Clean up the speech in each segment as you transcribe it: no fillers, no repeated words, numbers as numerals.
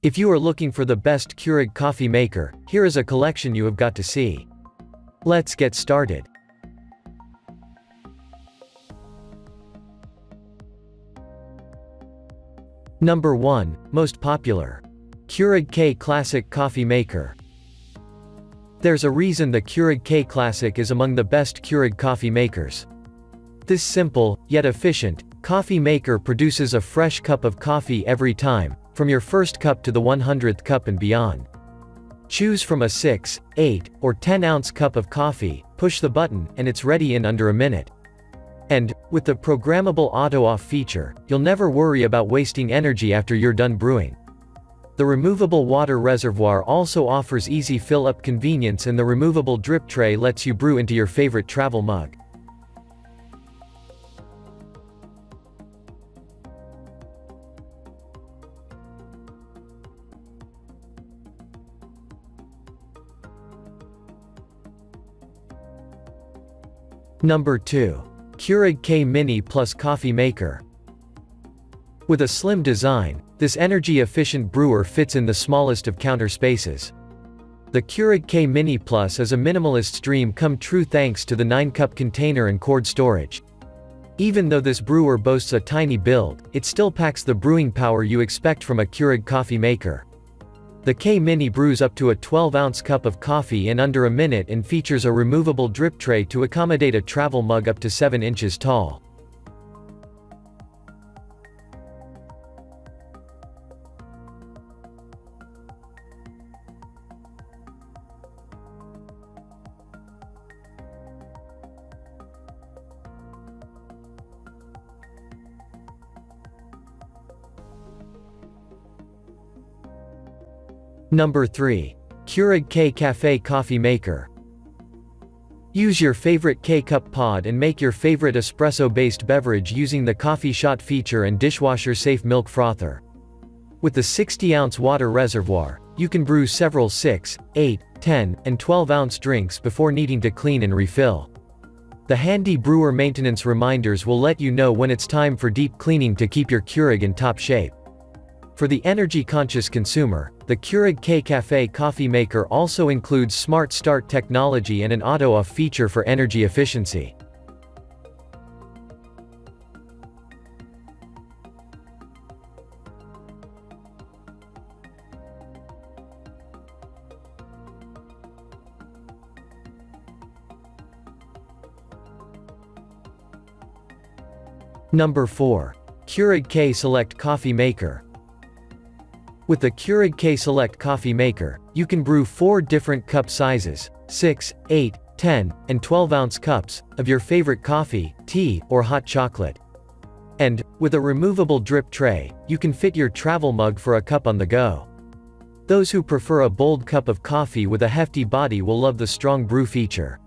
If you are looking for the best Keurig coffee maker, here is a collection you have got to see. Let's get started. Number 1, Most Popular. Keurig K Classic Coffee Maker. There's a reason the Keurig K Classic is among the best Keurig coffee makers. This simple, yet efficient, coffee maker produces a fresh cup of coffee every time, from your first cup to the 100th cup and beyond. Choose from a 6, 8, or 10-ounce cup of coffee, push the button, and it's ready in under a minute. And, with the programmable auto-off feature, you'll never worry about wasting energy after you're done brewing. The removable water reservoir also offers easy fill-up convenience, and the removable drip tray lets you brew into your favorite travel mug. Number 2. Keurig K Mini Plus Coffee Maker. With a slim design, this energy-efficient brewer fits in the smallest of counter spaces. The Keurig K Mini Plus is a minimalist dream come true thanks to the 9-cup container and cord storage. Even though this brewer boasts a tiny build, it still packs the brewing power you expect from a Keurig coffee maker. The K Mini brews up to a 12-ounce cup of coffee in under a minute and features a removable drip tray to accommodate a travel mug up to 7 inches tall. Number 3. Keurig K Cafe Coffee Maker. Use your favorite K-Cup pod and make your favorite espresso-based beverage using the coffee shot feature and dishwasher-safe milk frother. With the 60-ounce water reservoir, you can brew several 6, 8, 10, and 12-ounce drinks before needing to clean and refill. The handy brewer maintenance reminders will let you know when it's time for deep cleaning to keep your Keurig in top shape. For the energy-conscious consumer, the Keurig K Cafe Coffee Maker also includes Smart Start technology and an auto-off feature for energy efficiency. Number 4. Keurig K Select Coffee Maker. With the Keurig K Select Coffee Maker, you can brew 4 different cup sizes, 6, 8, 10, and 12-ounce cups, of your favorite coffee, tea, or hot chocolate. And, with a removable drip tray, you can fit your travel mug for a cup on the go. Those who prefer a bold cup of coffee with a hefty body will love the strong brew feature.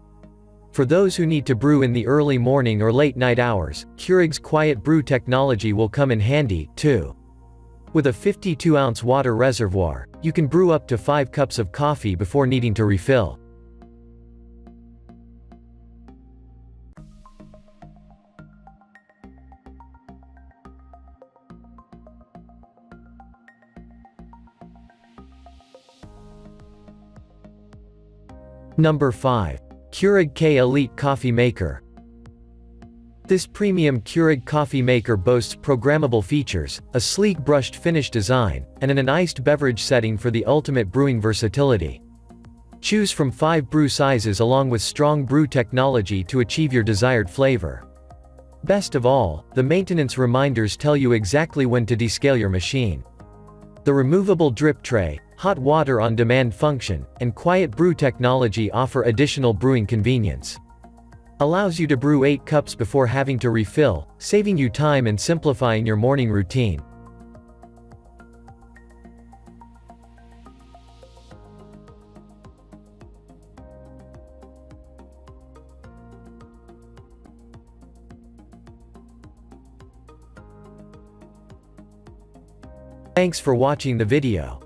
For those who need to brew in the early morning or late night hours, Keurig's Quiet Brew technology will come in handy, too. With a 52-ounce water reservoir, you can brew up to 5 cups of coffee before needing to refill. Number 5. Keurig K Elite Coffee Maker. This premium Keurig coffee maker boasts programmable features, a sleek brushed finish design, and an iced beverage setting for the ultimate brewing versatility. Choose from 5 brew sizes along with strong brew technology to achieve your desired flavor. Best of all, the maintenance reminders tell you exactly when to descale your machine. The removable drip tray, hot water on demand function, and quiet brew technology offer additional brewing convenience. Allows you to brew 8 cups before having to refill, saving you time and simplifying your morning routine. Thanks for watching the video.